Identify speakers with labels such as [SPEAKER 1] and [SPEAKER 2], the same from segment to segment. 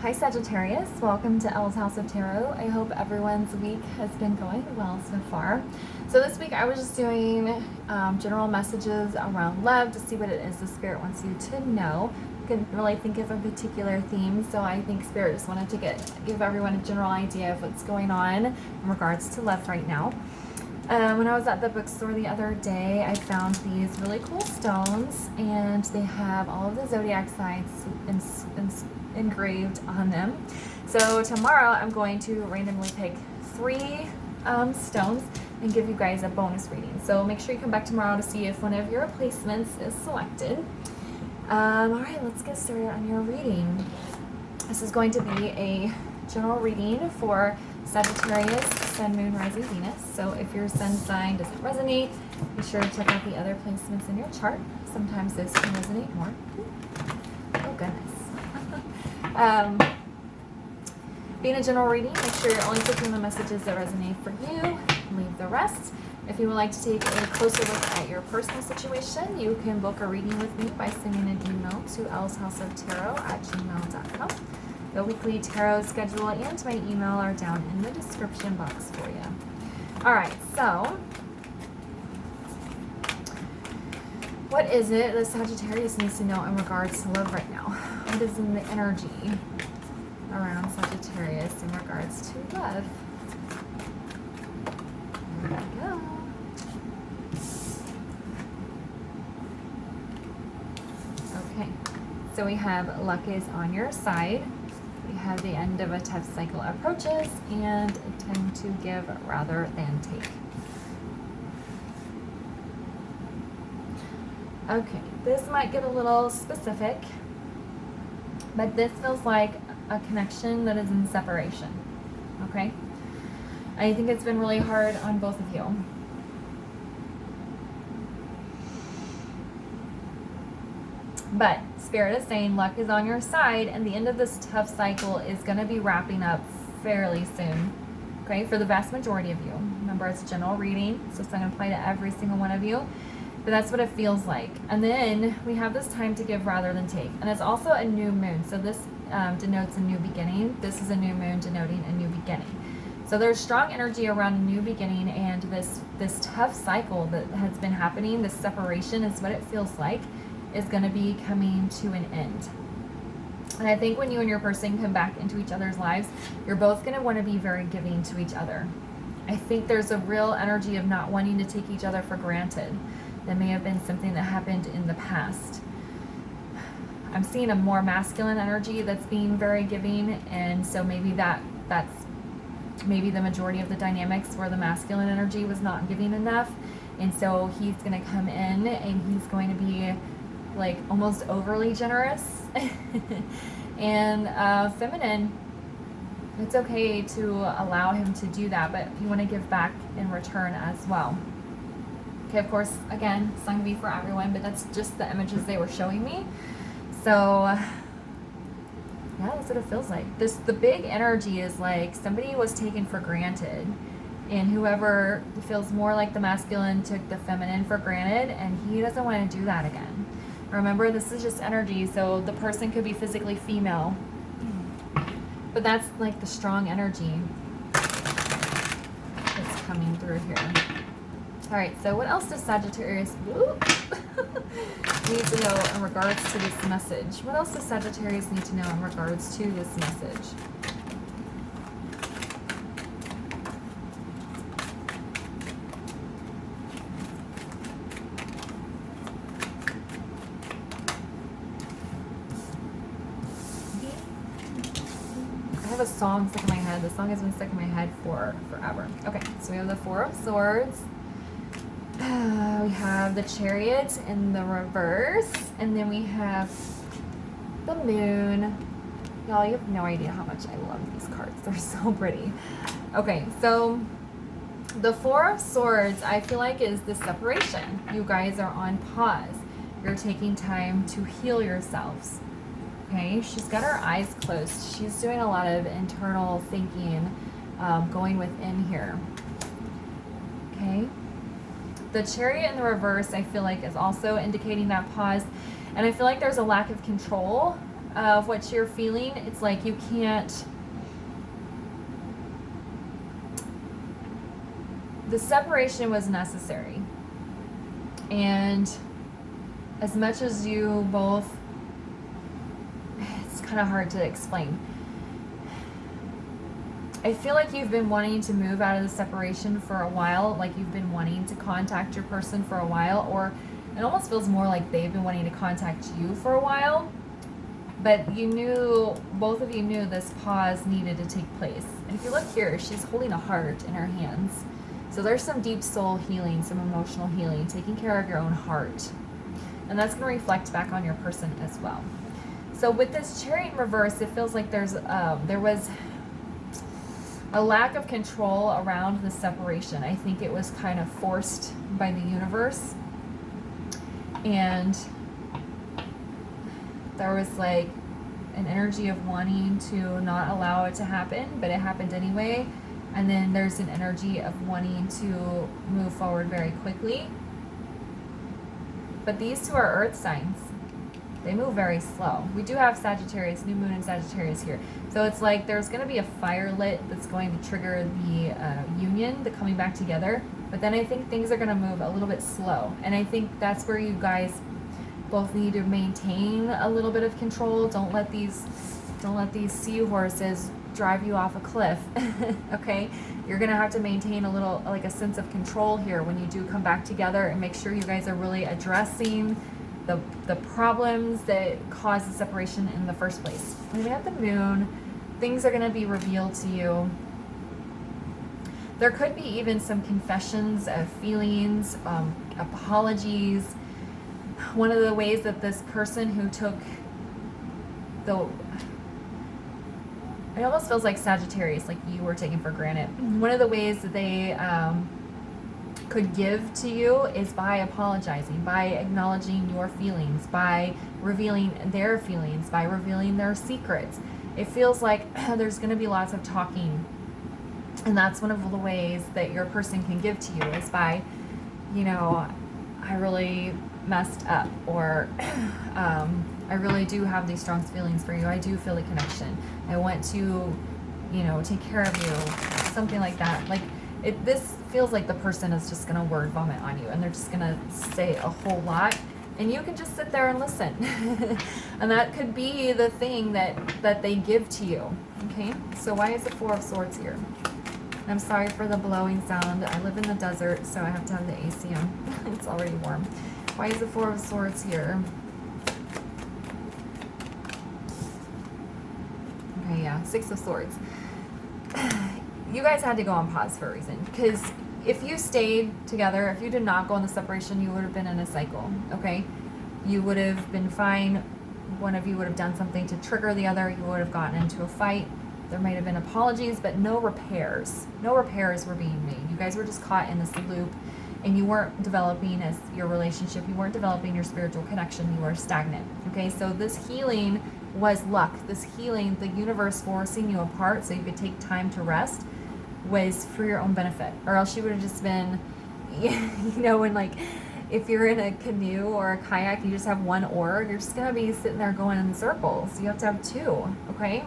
[SPEAKER 1] Hi Sagittarius, welcome to Elle's House of Tarot. I hope everyone's week has been going well so far. So this week I was just doing general messages around love to see what it is the Spirit wants you to know. I couldn't really think of a particular theme, so I think Spirit just wanted to give everyone a general idea of what's going on in regards to love right now. When I was at the bookstore the other day, I found these really cool stones, and they have all of the Zodiac signs engraved on them. So tomorrow I'm going to randomly pick 3 stones and give you guys a bonus reading. So make sure you come back tomorrow to see if one of your replacements is selected. Alright, let's get started on your reading. This is going to be a general reading for Sagittarius, Sun, Moon, Rising, Venus. So if your sun sign doesn't resonate, be sure to check out the other placements in your chart. Sometimes those can resonate more. Oh goodness. Being a general reading, make sure you're only picking the messages that resonate for you. Leave the rest. If you would like to take a closer look at your personal situation, you can book a reading with me by sending an email to ellshouseoftarot@gmail.com. The weekly tarot schedule and my email are down in the description box for you. Alright, so what is it that Sagittarius needs to know in regards to love right now? What is in the energy around Sagittarius in regards to love? There we go. Okay, so we have luck is on your side. We have the end of a tough cycle approaches and tend to give rather than take. Okay, this might get a little specific, but this feels like a connection that is in separation, okay? I think it's been really hard on both of you. But Spirit is saying luck is on your side, and the end of this tough cycle is going to be wrapping up fairly soon, okay, for the vast majority of you. Remember, it's a general reading, so it's not going to apply to every single one of you. But that's what it feels like. And then we have this time to give rather than take. And it's also a new moon. So this denotes a new beginning. This is a new moon denoting a new beginning. So there's strong energy around a new beginning, and this tough cycle that has been happening, this separation is what it feels like, is going to be coming to an end. And I think when you and your person come back into each other's lives, you're both going to want to be very giving to each other. I think there's a real energy of not wanting to take each other for granted. That may have been something that happened in the past. I'm seeing a more masculine energy that's being very giving, and so maybe that's maybe the majority of the dynamics where the masculine energy was not giving enough, and so he's going to come in and he's going to be like almost overly generous and feminine. It's okay to allow him to do that, but you want to give back in return as well. Okay, of course, again, it's not going to be for everyone, but that's just the images they were showing me. So, yeah, that's what it feels like. The big energy is like somebody was taken for granted, and whoever feels more like the masculine took the feminine for granted, and he doesn't want to do that again. Remember, this is just energy, so the person could be physically female, but that's like the strong energy that's coming through here. All right, so what else does Sagittarius need to know in regards to this message? What else does Sagittarius need to know in regards to this message? I have a song stuck in my head. The song has been stuck in my head for forever. Okay, so we have the Four of Swords. We have the Chariot in the reverse, and then we have the Moon. Y'all, you have no idea how much I love these cards. They're so pretty. Okay, so the Four of Swords, I feel like, is the separation. You guys are on pause. You're taking time to heal yourselves. Okay, she's got her eyes closed. She's doing a lot of internal thinking, going within here. Okay. The Chariot in the reverse, I feel like, is also indicating that pause. And I feel like there's a lack of control of what you're feeling. It's like you can't, the separation was necessary. And as much as you both, it's kind of hard to explain. I feel like you've been wanting to move out of the separation for a while, like you've been wanting to contact your person for a while, or it almost feels more like they've been wanting to contact you for a while. But you knew, both of you knew this pause needed to take place. And if you look here, she's holding a heart in her hands. So there's some deep soul healing, some emotional healing, taking care of your own heart. And that's going to reflect back on your person as well. So with this Chariot in reverse, it feels like there was a lack of control around the separation. I think it was kind of forced by the universe. And there was like an energy of wanting to not allow it to happen, but it happened anyway. And then there's an energy of wanting to move forward very quickly. But these two are earth signs. They move very slow. We do have Sagittarius, new moon in Sagittarius here. So it's like there's going to be a fire lit that's going to trigger the union, the coming back together. But then I think things are going to move a little bit slow. And I think that's where you guys both need to maintain a little bit of control. Don't let these seahorses drive you off a cliff. Okay? You're going to have to maintain a little, like a sense of control here when you do come back together, and make sure you guys are really addressing the problems that caused the separation in the first place. When we have the moon, things are going to be revealed to you. There could be even some confessions of feelings, apologies. One of the ways that this person who took it almost feels like Sagittarius, like you were taken for granted. One of the ways that they could give to you is by apologizing, by acknowledging your feelings, by revealing their feelings, by revealing their secrets. It feels like there's going to be lots of talking, and that's one of the ways that your person can give to you, is by, I really messed up, or I really do have these strong feelings for you. I do feel a connection. I want to, take care of you, something like that. Like, this feels like the person is just going to word vomit on you, and they're just going to say a whole lot, and you can just sit there and listen. And that could be the thing that they give to you. Okay, so why is the Four of Swords here? I'm sorry for the blowing sound. I live in the desert, so I have to have the AC on. It's already warm. Why is the Four of Swords here? Okay, yeah, Six of Swords. You guys had to go on pause for a reason, because if you stayed together, if you did not go on the separation, you would have been in a cycle, okay? You would have been fine. One of you would have done something to trigger the other. You would have gotten into a fight. There might have been apologies, but no repairs. No repairs were being made. You guys were just caught in this loop, and you weren't developing as your relationship. You weren't developing your spiritual connection. You were stagnant, okay? So this healing was luck. This healing, the universe forcing you apart so you could take time to rest, was for your own benefit. Or else you would have just been, when like, if you're in a canoe or a kayak, you just have one oar, you're just going to be sitting there going in circles. You have to have two, okay?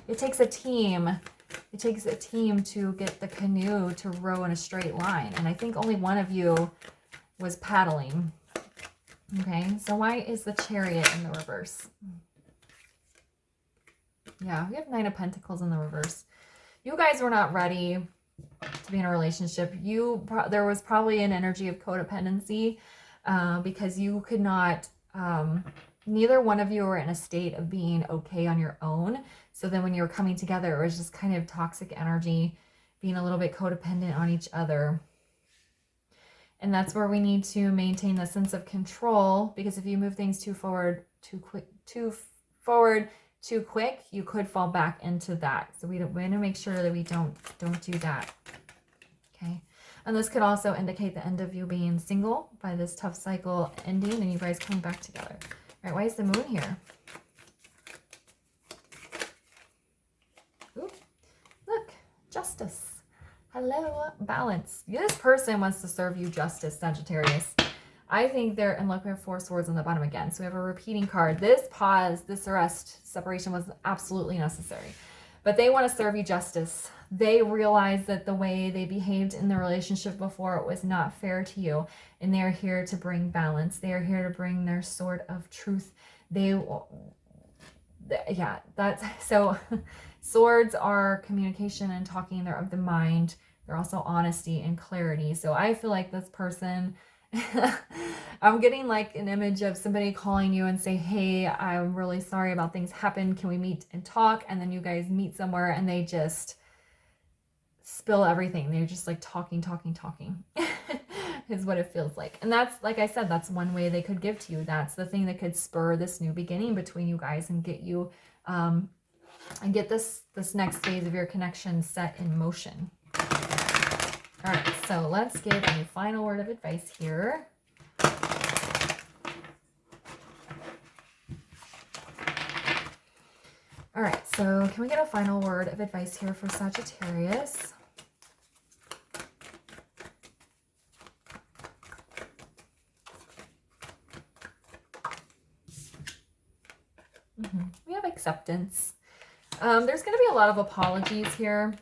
[SPEAKER 1] It takes a team. It takes a team to get the canoe to row in a straight line. And I think only one of you was paddling. Okay, so why is the Chariot in the reverse? Yeah, we have Nine of Pentacles in the reverse. You guys were not ready to be in a relationship. There was probably an energy of codependency because you could not, neither one of you were in a state of being okay on your own. So then when you were coming together, it was just kind of toxic energy, being a little bit codependent on each other. And that's where we need to maintain a sense of control, because if you move things too quick, you could fall back into that. So we want to make sure that we don't do that. Okay. And this could also indicate the end of you being single by this tough cycle ending and you guys coming back together. All right, why is the moon here? Ooh, look, justice. Hello, balance. This person wants to serve you justice, Sagittarius. I think they're, and look, we have 4 swords on the bottom again. So we have a repeating card. This pause, this arrest, separation was absolutely necessary. But they want to serve you justice. They realize that the way they behaved in the relationship before, it was not fair to you. And they're here to bring balance. They are here to bring their sword of truth. Yeah, that's, so swords are communication and talking. They're of the mind. They're also honesty and clarity. So I feel like this person, I'm getting like an image of somebody calling you and say, hey, I'm really sorry about things happened. Can we meet and talk? And then you guys meet somewhere and they just spill everything. They're just like talking is what it feels like. And that's, like I said, that's one way they could give to you. That's the thing that could spur this new beginning between you guys and get you, and get this next phase of your connection set in motion. All right, so let's give a final word of advice here. All right, so can we get a final word of advice here for Sagittarius? We have acceptance. There's going to be a lot of apologies here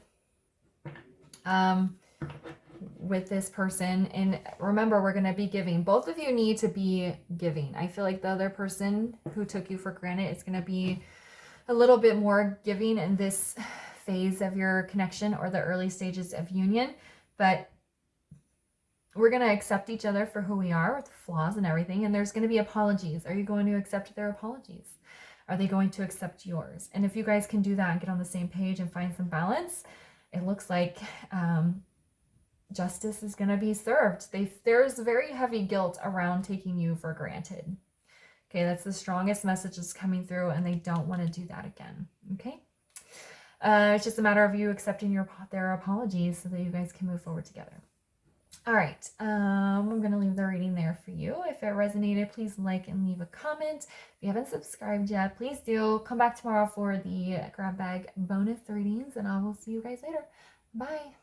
[SPEAKER 1] with this person. And remember, we're going to be giving. Both of you need to be giving. I feel like the other person who took you for granted is going to be a little bit more giving in this phase of your connection or the early stages of union. But we're going to accept each other for who we are with flaws and everything. And there's going to be apologies. Are you going to accept their apologies? Are they going to accept yours? And if you guys can do that and get on the same page and find some balance, it looks like justice is going to be served. There's very heavy guilt around taking you for granted. Okay, that's the strongest message that's coming through, and they don't want to do that again. Okay, it's just a matter of you accepting their apologies so that you guys can move forward together. All right, I'm going to leave the reading there for you. If it resonated, please like and leave a comment. If you haven't subscribed yet, please do. Come back tomorrow for the grab bag bonus readings, and I will see you guys later. Bye.